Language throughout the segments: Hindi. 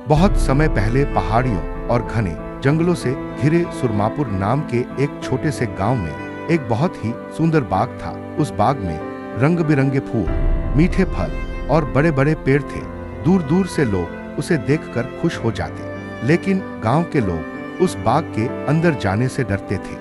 बहुत समय पहले पहाड़ियों और घने जंगलों से घिरे सुरमापुर नाम के एक छोटे से गांव में एक बहुत ही सुंदर बाग था। उस बाग में रंग बिरंगे फूल, मीठे फल और बड़े बड़े पेड़ थे। दूर दूर से लोग उसे देखकर खुश हो जाते, लेकिन गांव के लोग उस बाग के अंदर जाने से डरते थे।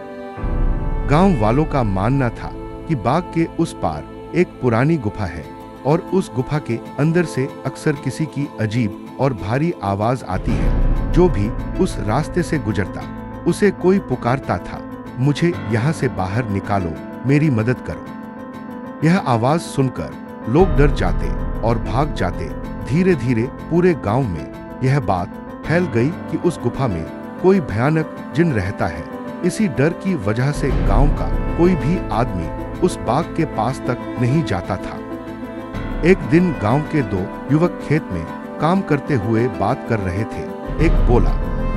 गांव वालों का मानना था कि बाग के उस पार एक पुरानी गुफा है और उस गुफा के अंदर से अक्सर किसी की अजीब और भारी आवाज आती है। जो भी उस रास्ते से गुजरता उसे कोई पुकारता था, मुझे यहाँ से बाहर निकालो, मेरी मदद करो। यह आवाज सुनकर लोग डर जाते और भाग जाते। धीरे धीरे पूरे गांव में यह बात फैल गई कि उस गुफा में कोई भयानक जिन रहता है। इसी डर की वजह से गांव का कोई भी आदमी उस बाग के पास तक नहीं जाता था। एक दिन गांव के दो युवक खेत में काम करते हुए बात कर रहे थे। एक बोला,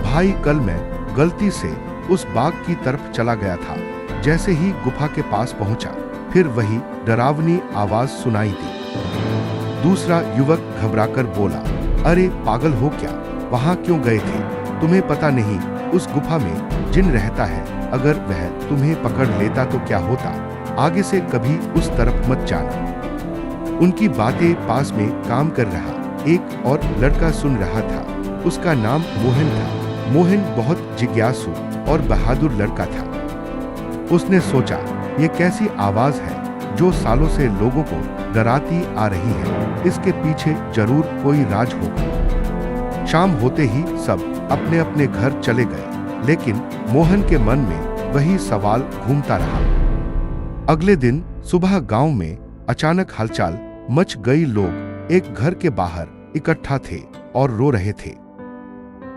भाई कल मैं गलती से उस बाग की तरफ चला गया था। जैसे ही गुफा के पास पहुंचा, फिर वही डरावनी आवाज सुनाई दी। दूसरा युवक घबराकर बोला, अरे पागल हो क्या, वहां क्यों गए थे? तुम्हें पता नहीं उस गुफा में जिन रहता है, अगर वह तुम्हें पकड़ लेता तो क्या होता? आगे से कभी उस तरफ मत जाना। उनकी बातें पास में काम कर रहा एक और लड़का सुन रहा था। उसका नाम मोहन था। मोहन बहुत जिज्ञासु और बहादुर लड़का था। उसने सोचा, ये कैसी आवाज है जो सालों से लोगों को डराती आ रही है? इसके पीछे जरूर कोई राज होगा। शाम होते ही सब अपने अपने घर चले गए, लेकिन मोहन के मन में वही सवाल घूमता रहा। अगले दिन सुबह गांव में अचानक हलचल मच गई। लोग एक घर के बाहर इकट्ठा थे और रो रहे थे।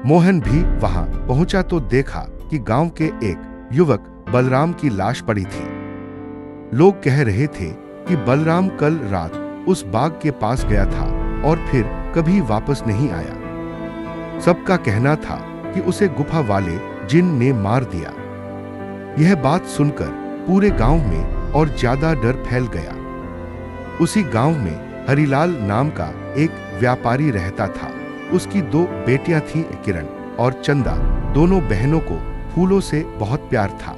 मोहन भी वहां पहुंचा तो देखा कि गांव के एक युवक बलराम की लाश पड़ी थी। लोग कह रहे थे कि बलराम कल रात उस बाग के पास गया था और फिर कभी वापस नहीं आया। सबका कहना था कि उसे गुफा वाले जिन ने मार दिया। यह बात सुनकर पूरे गांव में और ज्यादा डर फैल गया। उसी गांव में हरिलाल नाम का एक व्यापारी रहता था। उसकी दो बेटियां थीं, किरण और चंदा। दोनों बहनों को फूलों से बहुत प्यार था।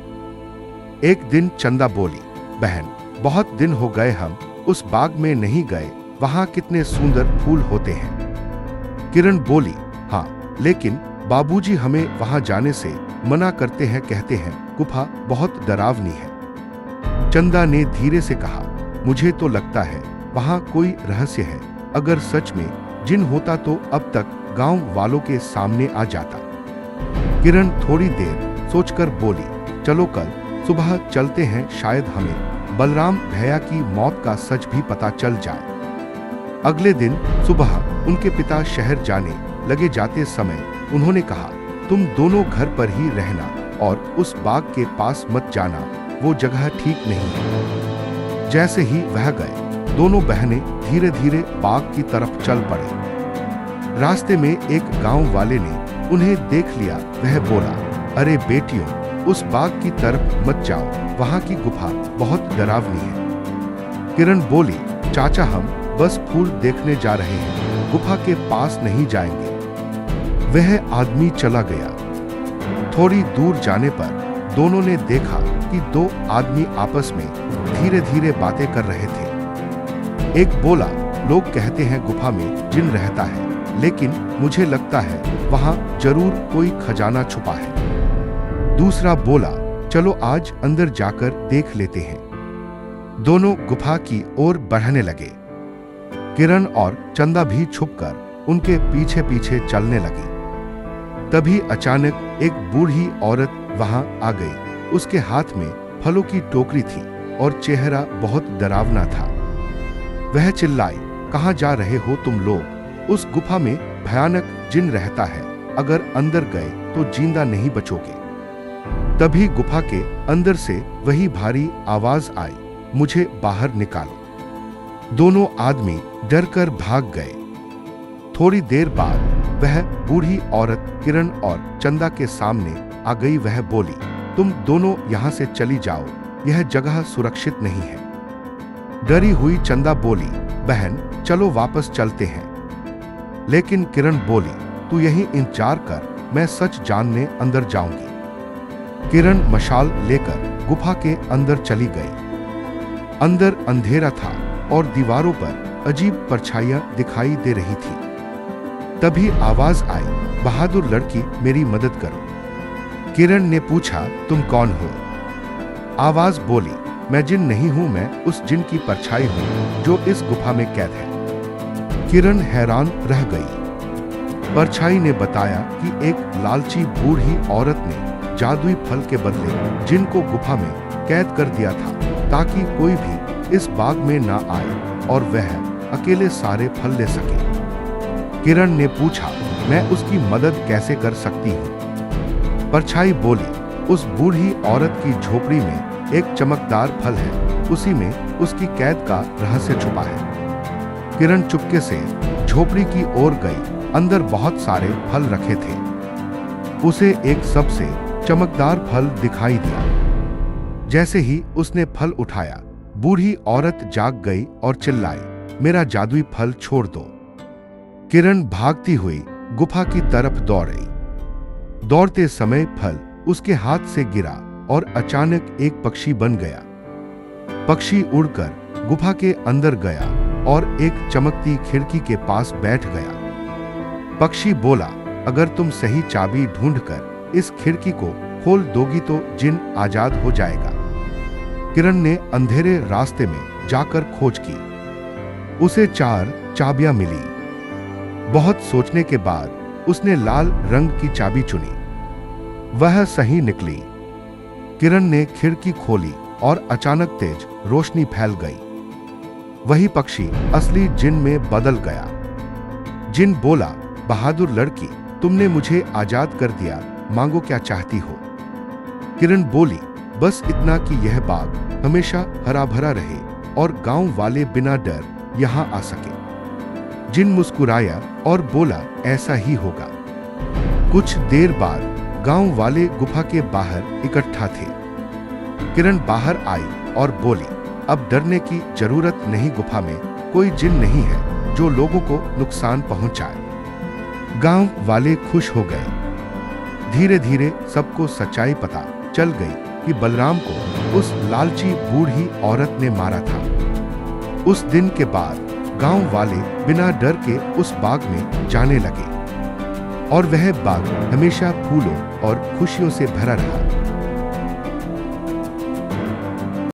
एक दिन चंदा बोली, बहन, बहुत दिन हो गए हम उस बाग में नहीं गए, वहां कितने सुंदर फूल होते हैं। किरण बोली, हाँ, लेकिन बाबूजी हमें वहां जाने से मना करते हैं, कहते हैं गुफा बहुत डरावनी है। चंदा ने धीरे से कहा, मुझे तो लगता है वहां कोई रहस्य है। अगर सच में जिन होता तो अब तक गांव वालों के सामने आ जाता। किरण थोड़ी देर सोचकर बोली, चलो कल सुबह चलते हैं, शायद हमें बलराम भैया की मौत का सच भी पता चल जाए। अगले दिन सुबह उनके पिता शहर जाने लगे। जाते समय उन्होंने कहा, तुम दोनों घर पर ही रहना और उस बाग के पास मत जाना, वो जगह ठीक नहीं है। जैसे ही वह गए, दोनों बहनें धीरे धीरे बाग की तरफ चल पड़े। रास्ते में एक गांव वाले ने उन्हें देख लिया। वह बोला, अरे बेटियों, उस बाग की तरफ मत जाओ, वहां की गुफा बहुत डरावनी है। किरण बोली, चाचा हम बस फूल देखने जा रहे हैं, गुफा के पास नहीं जाएंगे। वह आदमी चला गया। थोड़ी दूर जाने पर दोनों ने देखा कि दो आदमी आपस में धीरे धीरे बातें कर रहे थे। एक बोला, लोग कहते हैं गुफा में जिन रहता है, लेकिन मुझे लगता है वहां जरूर कोई खजाना छुपा है। दूसरा बोला, चलो आज अंदर जाकर देख लेते हैं। दोनों गुफा की ओर बढ़ने लगे। किरण और चंदा भी छुपकर उनके पीछे पीछे चलने लगी। तभी अचानक एक बूढ़ी औरत वहां आ गई। उसके हाथ में फलों की टोकरी थी और चेहरा बहुत डरावना था। वह चिल्लाई, कहां जा रहे हो तुम लोग? उस गुफा में भयानक जिन रहता है, अगर अंदर गए तो जिंदा नहीं बचोगे। तभी गुफा के अंदर से वही भारी आवाज आई, मुझे बाहर निकालो। दोनों आदमी डरकर भाग गए। थोड़ी देर बाद वह बूढ़ी औरत किरण और चंदा के सामने आ गई। वह बोली, तुम दोनों यहाँ से चली जाओ, यह जगह सुरक्षित नहीं है। डरी हुई चंदा बोली, बहन चलो वापस चलते हैं। लेकिन किरण बोली, तू यहीं इंतजार कर, मैं सच जानने अंदर जाऊंगी। किरण मशाल लेकर गुफा के अंदर चली गई। अंदर अंधेरा था और दीवारों पर अजीब परछाइयां दिखाई दे रही थी। तभी आवाज आई, बहादुर लड़की मेरी मदद करो। किरण ने पूछा, तुम कौन हो? आवाज बोली, मैं जिन नहीं हूं, मैं उस जिन की परछाई हूं जो इस गुफा में कैद है। किरण हैरान रह गई। परछाई ने बताया कि एक लालची बूढ़ी औरत ने जादुई फल के बदले जिन को गुफा में कैद कर दिया था ताकि कोई भी इस बाग में ना आए और वह अकेले सारे फल ले सके। किरण ने पूछा, मैं उसकी मदद कैसे कर सकती हूँ? परछाई बोली, उस बूढ़ी औरत की झोपड़ी में एक चमकदार फल है, उसी में उसकी कैद का रहस्य छुपा है। किरण चुपके से झोपड़ी की ओर गई। अंदर बहुत सारे फल रखे थे। उसे एक सबसे चमकदार फल दिखाई दिया। जैसे ही उसने फल उठाया, बूढ़ी औरत जाग गई और चिल्लाई, मेरा जादुई फल छोड़ दो। किरण भागती हुई गुफा की तरफ दौड़ी। दौड़ते समय फल उसके हाथ से गिरा और अचानक एक पक्षी बन गया। पक्षी उड़कर गुफा के अंदर गया और एक चमकती खिड़की के पास बैठ गया। पक्षी बोला, अगर तुम सही चाबी ढूंढकर इस खिड़की को खोल दोगी तो जिन आजाद हो जाएगा। किरण ने अंधेरे रास्ते में जाकर खोज की। उसे 4 चाबियां मिली। बहुत सोचने के बाद उसने लाल रंग की चाबी चुनी। वह सही निकली। किरण ने खिड़की खोली और अचानक तेज रोशनी फैल गई। वही पक्षी असली जिन में बदल गया। जिन बोला, बहादुर लड़की, तुमने मुझे आजाद कर दिया, मांगो क्या चाहती हो? किरण बोली, बस इतना कि यह बाग हमेशा हरा भरा रहे और गांव वाले बिना डर यहां आ सके। जिन मुस्कुराया और बोला, ऐसा ही होगा। कुछ देर बाद गांव वाले गुफा के बाहर इकट्ठा थे। किरण बाहर आई और बोली, अब डरने की जरूरत नहीं, गुफा में कोई जिन नहीं है जो लोगों को नुकसान पहुंचाए। गांव वाले खुश हो गए। धीरे धीरे सबको सच्चाई पता चल गई कि बलराम को उस लालची बूढ़ी औरत ने मारा था। उस दिन के बाद गांव वाले बिना डर के उस बाग में जाने लगे और वह बाग हमेशा फूलों और खुशियों से भरा रहा।